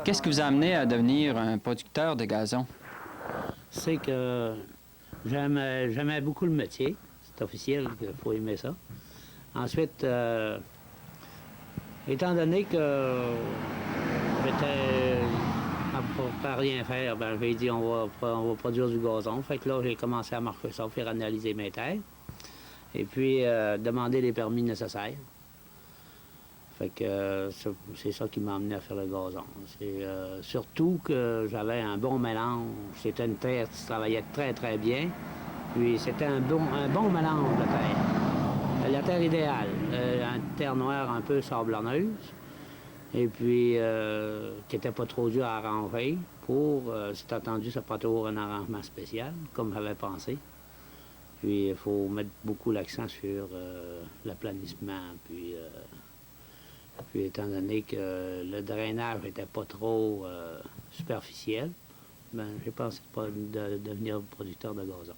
Qu'est-ce qui vous a amené à devenir un producteur de gazon? C'est que j'aimais beaucoup le métier. C'est officiel qu'il faut aimer ça. Ensuite, étant donné que j'étais à rien faire, ben, j'ai dit on va produire du gazon. Fait que là, j'ai commencé à marcher ça, faire analyser mes terres. Et puis, demander les permis nécessaires. Fait que c'est ça qui m'a amené à faire le gazon. C'est surtout que j'avais un bon mélange. C'était une terre qui travaillait très, très bien. Puis c'était un bon mélange de terre. La terre idéale. Une terre noire un peu sablonneuse. Et puis, qui n'était pas trop dure à arranger. C'est attendu, ça prend toujours un arrangement spécial, comme j'avais pensé. Puis, il faut mettre beaucoup l'accent sur l'aplanissement. Puis, étant donné que le drainage n'était pas trop superficiel, ben, j'ai pensé de devenir producteur de gazon.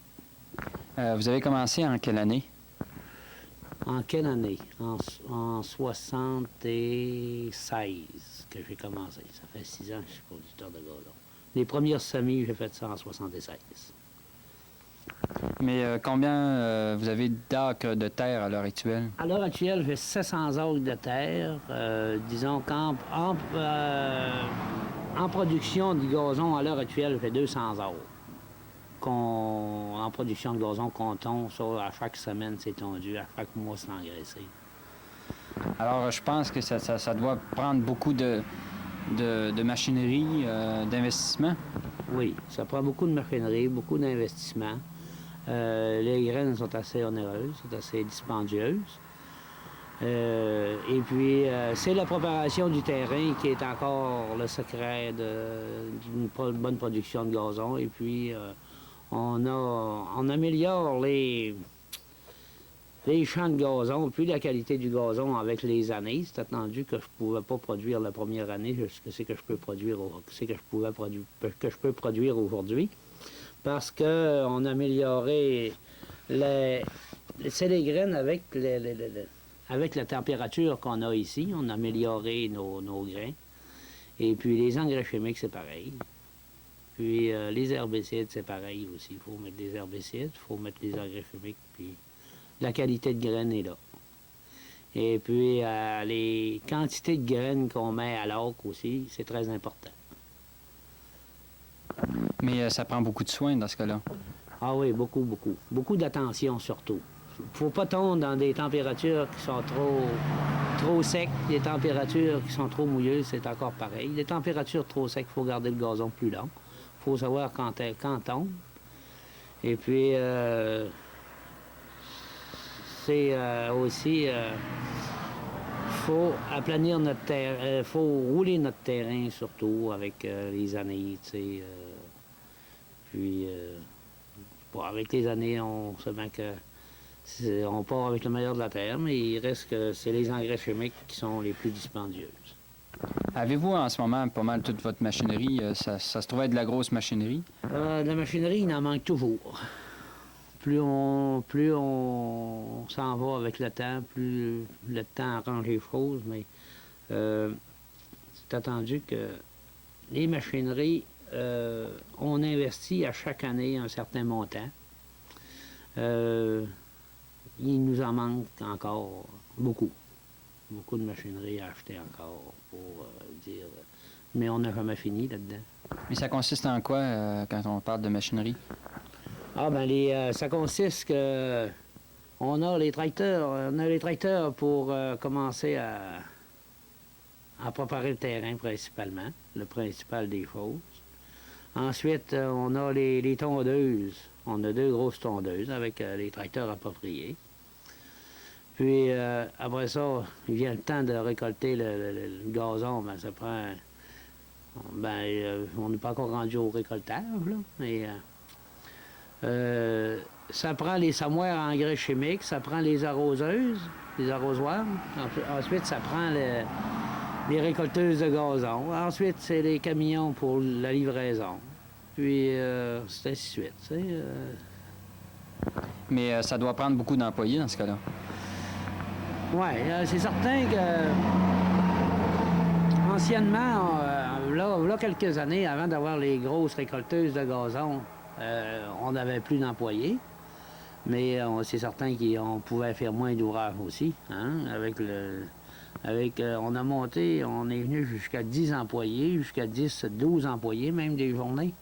Vous avez commencé en quelle année? En quelle année? En 76 que j'ai commencé. Ça fait 6 ans que je suis producteur de gazon. Les premières semis, j'ai fait ça en 76. Mais combien vous avez d'acres de terre à l'heure actuelle? À l'heure actuelle, j'ai 700 acres de terre. Disons qu'en production du gazon, à l'heure actuelle, j'ai 200 acres. En production de gazon, comptons ça à chaque semaine, c'est tondu, à chaque mois, c'est engraissé. Alors, je pense que ça doit prendre beaucoup de machinerie, d'investissement. Oui, ça prend beaucoup de machinerie, beaucoup d'investissement. Les graines sont assez onéreuses, sont assez dispendieuses. Et puis, c'est la préparation du terrain qui est encore le secret d'une bonne production de gazon. Et puis, on améliore les champs de gazon, puis la qualité du gazon avec les années. C'est attendu que je ne pouvais pas produire la première année, ce que je peux produire, que je peux produire aujourd'hui. Parce qu'on a amélioré c'est les graines avec la température qu'on a ici. On a amélioré nos grains. Et puis les engrais chimiques, c'est pareil. Puis les herbicides, c'est pareil aussi. Il faut mettre des herbicides, il faut mettre des engrais chimiques, puis la qualité de graines est là. Et puis les quantités de graines qu'on met à l'acre aussi, c'est très important. Mais ça prend beaucoup de soins dans ce cas-là. Ah oui, beaucoup, beaucoup. Beaucoup d'attention surtout. Il ne faut pas tomber dans des températures qui sont trop secs, des températures qui sont trop mouilleuses, c'est encore pareil. Les températures trop secs, il faut garder le gazon plus long. Il faut savoir quand tombe. Et puis, c'est aussi... faut aplanir notre terrain, faut rouler notre terrain surtout avec les années, tu sais. Puis, avec les années, on se met que on part avec le meilleur de la terre, mais il reste que c'est les engrais chimiques qui sont les plus dispendieuses. Avez-vous en ce moment pas mal toute votre machinerie? Ça se trouve être de la grosse machinerie? De la machinerie, il en manque toujours. Plus on s'en va avec le temps, plus le temps arrange les choses, mais c'est attendu que les machineries, on investit à chaque année un certain montant. Il nous en manque encore beaucoup. Beaucoup de machinerie à acheter encore pour dire... Mais on n'a jamais fini là-dedans. Mais ça consiste en quoi quand on parle de machinerie? Ah ben ça consiste que on a les tracteurs pour commencer à préparer le terrain principalement, le principal des choses. Ensuite, on a les tondeuses. On a 2 grosses tondeuses avec les tracteurs appropriés. Puis après ça, il vient le temps de récolter le gazon, ben ça prend... on n'est pas encore rendu au récoltage, là, mais... ça prend les samoires à engrais chimiques, ça prend les arroseuses, les arrosoirs. Ensuite, ça prend les récolteuses de gazon. Ensuite, c'est les camions pour la livraison. Puis, c'est ainsi de suite. Tu sais, Mais ça doit prendre beaucoup d'employés dans ce cas-là. Oui, c'est certain que... Anciennement, voilà quelques années, avant d'avoir les grosses récolteuses de gazon, on n'avait plus d'employés. Mais c'est certain qu'on pouvait faire moins d'ouvrages aussi. Hein, on a monté, on est venu jusqu'à 10 employés, jusqu'à 10, 12 employés, même des journées,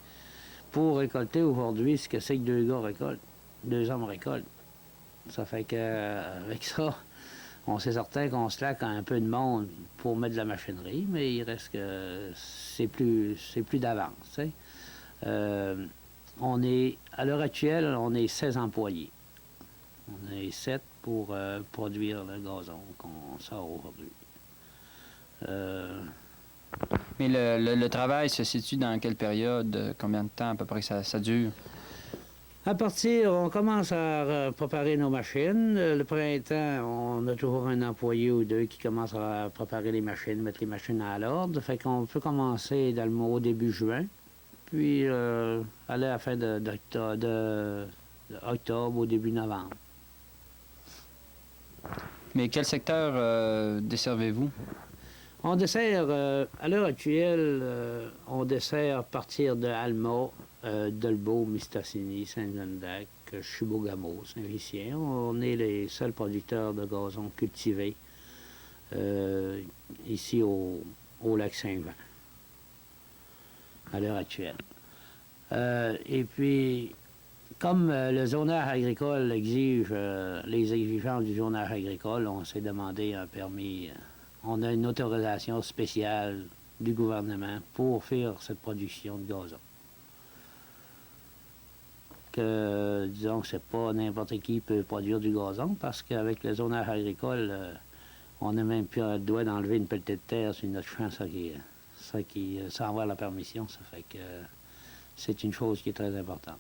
pour récolter aujourd'hui ce que c'est que 2 gars récoltent, 2 hommes récoltent. Ça fait qu'avec ça, on sait certain qu'on se laque un peu de monde pour mettre de la machinerie, mais il reste que c'est plus d'avance. Tu sais. À l'heure actuelle, on est 16 employés. On est 7 pour produire le gazon qu'on sort aujourd'hui. Mais le travail se situe dans quelle période? Combien de temps à peu près ça dure? On commence à préparer nos machines. Le printemps, on a toujours un employé ou 2 qui commence à préparer les machines, mettre les machines à l'ordre. Fait qu'on peut commencer au début juin. Puis aller à la fin d'octobre, au début novembre. Mais quel secteur desservez-vous? On dessert, à l'heure actuelle, on dessert à partir de Alma, Dolbeau, Mistassini, Saint-Jean-d'Arc, Chibougamau, Saint-Lucien. On est les seuls producteurs de gazon cultivés ici au lac Saint-Jean, à l'heure actuelle. Et puis, comme le zonage agricole exige les exigences du zonage agricole, on s'est demandé un permis. On a une autorisation spéciale du gouvernement pour faire cette production de gazon. Disons que c'est pas n'importe qui peut produire du gazon, parce qu'avec le zonage agricole, on n'a même plus le droit d'enlever une pelletée de terre sur notre champ, sans avoir la permission. Ça fait que c'est une chose qui est très importante.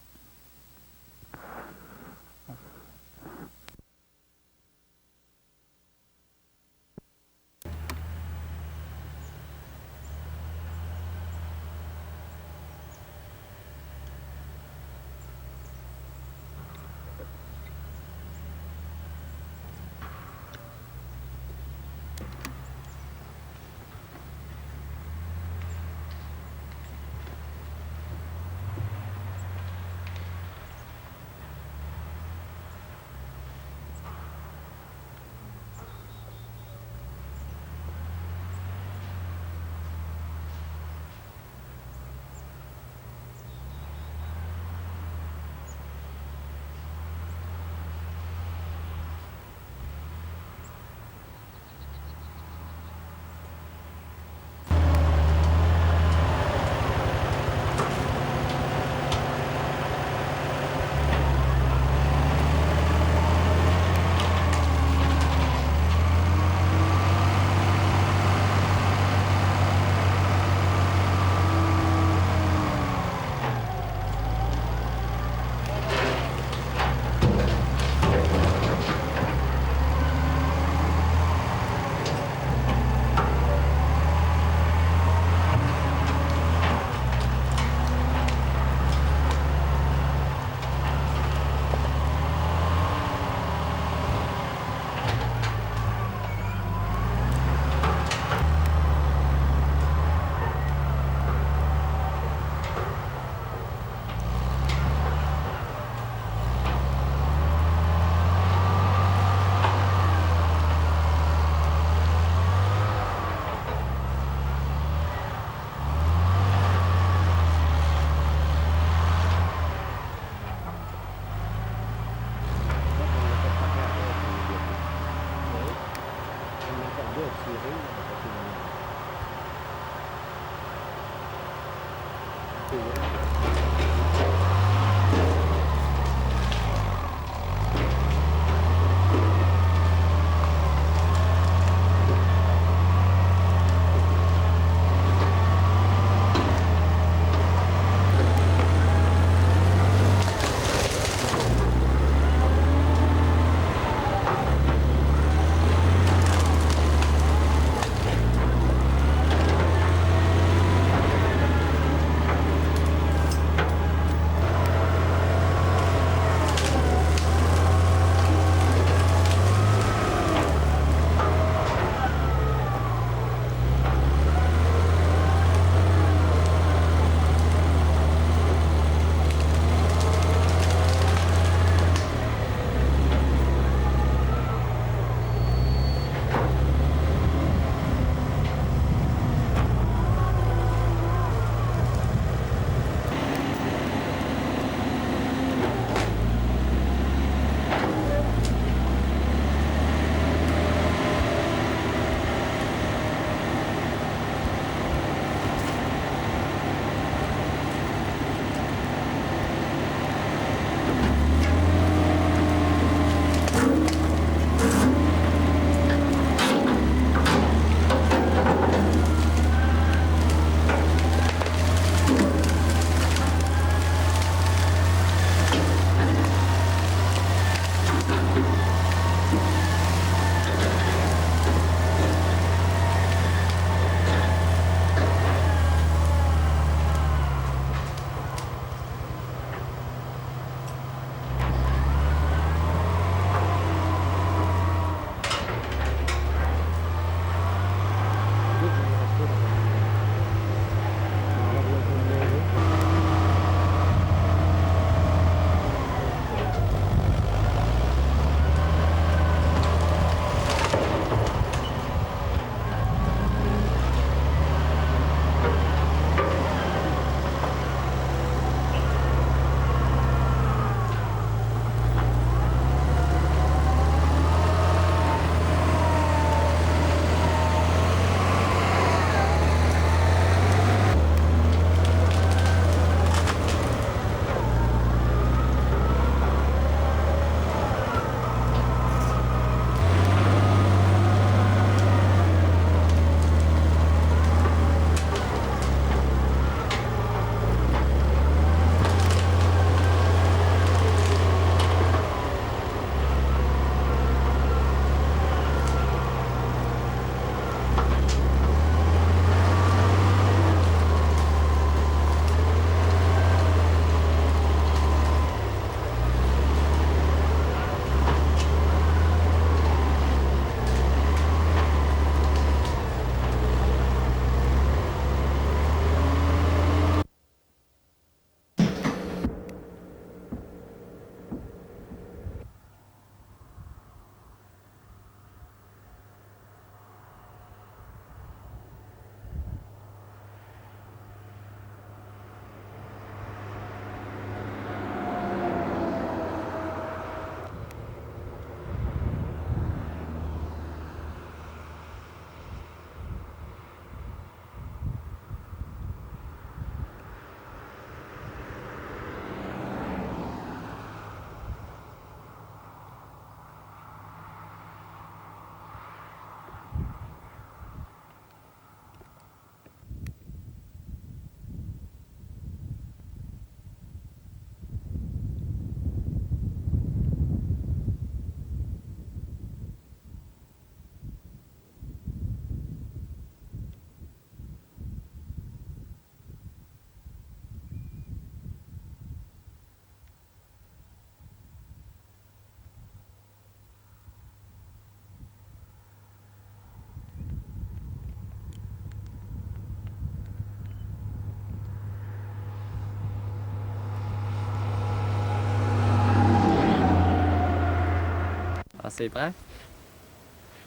c'est prêt?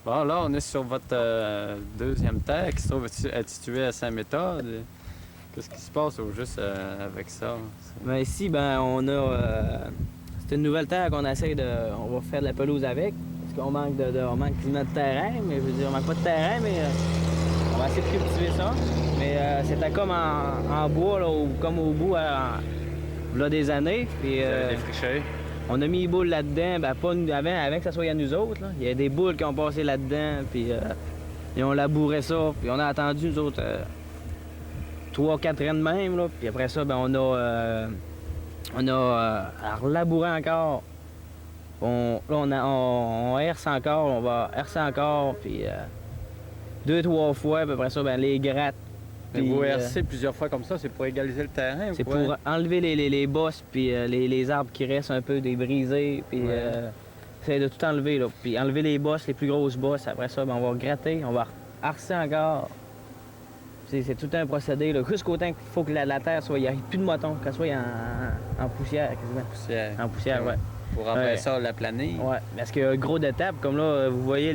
Bon, là, on est sur votre deuxième terre qui se trouve être située à Saint-Méthode. Qu'est-ce qui se passe au juste avec ça? Ben ici, ben on a... c'est une nouvelle terre qu'on essaie de... On va faire de la pelouse avec. Parce qu'on manque on manque quasiment de terrain, mais je veux dire, on manque pas de terrain, mais on va essayer de cultiver ça. Mais c'était comme en bois, là, comme au bout, là des années. Puis, Défriché. on a mis les boules là-dedans, ben pas avant que ça soit à nous autres. Là. Il y a des boules qui ont passé là-dedans, puis et on labourait ça, puis on a attendu nous autres 3-4 ans de même, là. Puis après ça, ben on a à relabourer encore. On herse encore, on va herser encore, puis 2-3 fois, puis après ça, ben les grattes. Mais Puis, vous hercez plusieurs fois comme ça, c'est pour égaliser le terrain? c'est ou quoi? pour enlever les bosses, puis les arbres qui restent un peu, des brisés, puis Ouais. essayer de tout enlever, là. Puis enlever les bosses, les plus grosses bosses. Après ça, ben, on va gratter, on va harcer encore. C'est tout un procédé, là. Jusqu'au temps qu'il faut que la terre soit... Il n'y ait plus de motons, qu'elle soit en poussière, quasiment. Poussière. En poussière, ouais. Pour après Ouais. ça, la planir. Ouais, parce qu'il y a un gros d'étapes, comme là, vous voyez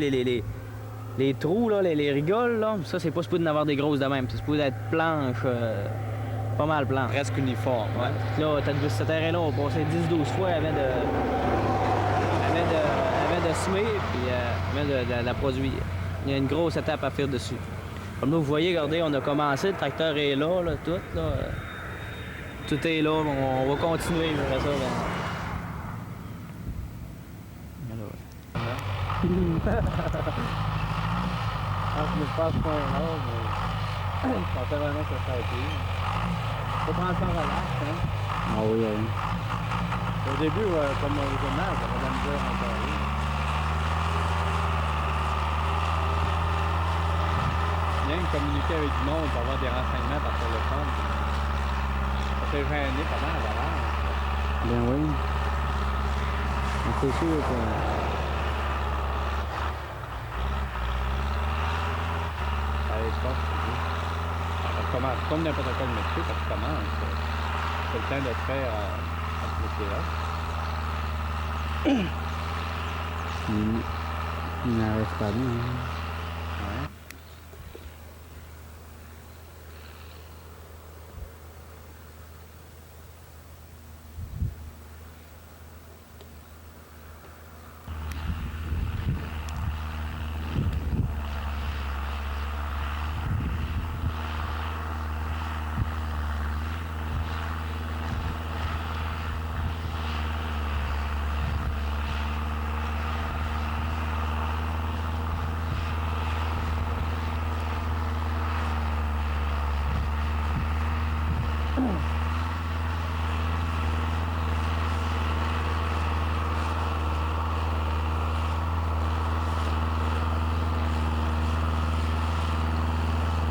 les trous, là, les rigoles, là. Ça, c'est pas supposé d'avoir des grosses de même. C'est supposé être planche, pas mal planche. Presque uniforme. Ouais. Là, ce terrain-là, on passait 10-12 fois avant de semer, puis avant de la produire. Il y a une grosse étape à faire dessus. Comme là, vous voyez, regardez, on a commencé, le tracteur est là, tout, là. Tout est là, on va continuer, après ça. Je me passe pas un autre, mais je pensais vraiment que ça été. Faut prendre ça en relax, hein. Ah oui, oui. Au début, comme au journal, j'avais de la misère à en parler. Bien communiquer avec du monde pour avoir des renseignements par téléphone. Ça fait gêner pas mal avant. Ben oui. Mais c'est sûr que... Je pense que ça commence comme n'importe quel métier, quand tu commences. C'est le temps de te faire à ce métier-là. Il n'en reste pas bien. Hein. Ouais.